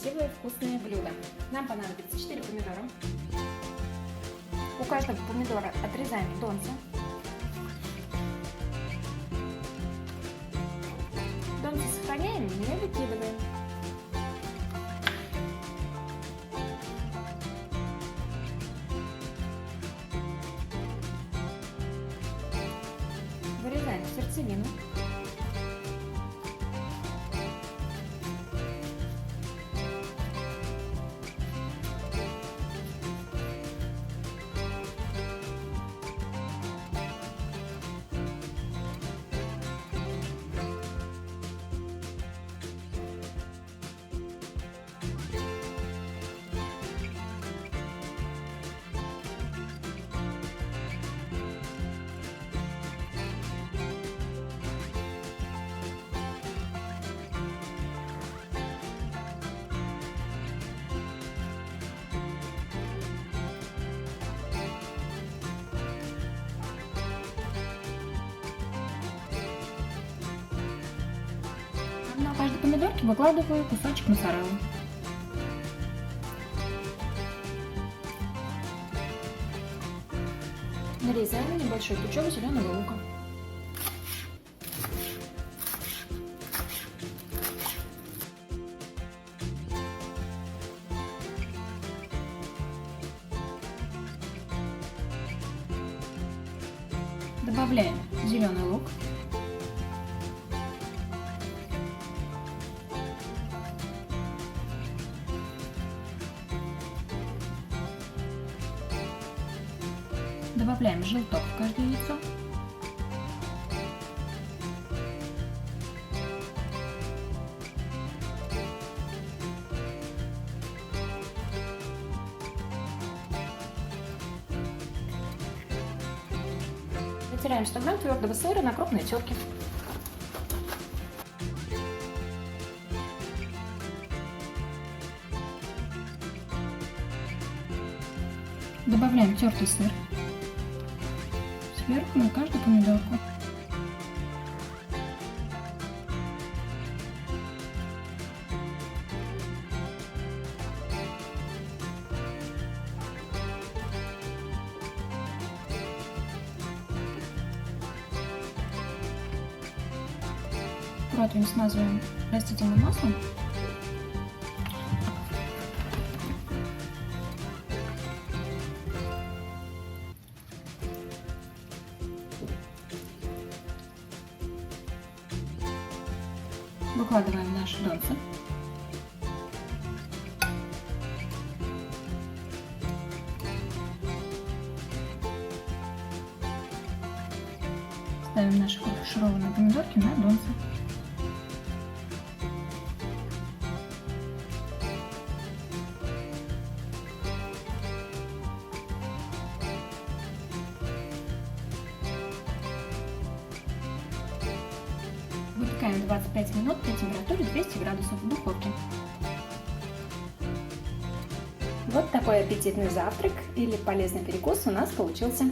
красивые вкусные блюда. Нам понадобится 4 помидора. У каждого помидора отрезаем донцы. Донцы сохраняем, не выкидываем. Вырезаем сердцевину. На каждой помидорке выкладываю кусочек моцареллы. Нарезаем небольшой пучок зеленого лука. Добавляем зеленый лук. Добавляем желток в каждое яйцо. Натираем 100 грамм твердого сыра на крупной терке. Добавляем тертый сыр сверху на каждую помидорку. Противень смазываем растительным маслом. Выкладываем наши донцы. Ставим наши фаршированные помидорки на донцы. Выпекаем 25 минут при температуре 200 градусов в духовке. Вот такой аппетитный завтрак или полезный перекус у нас получился.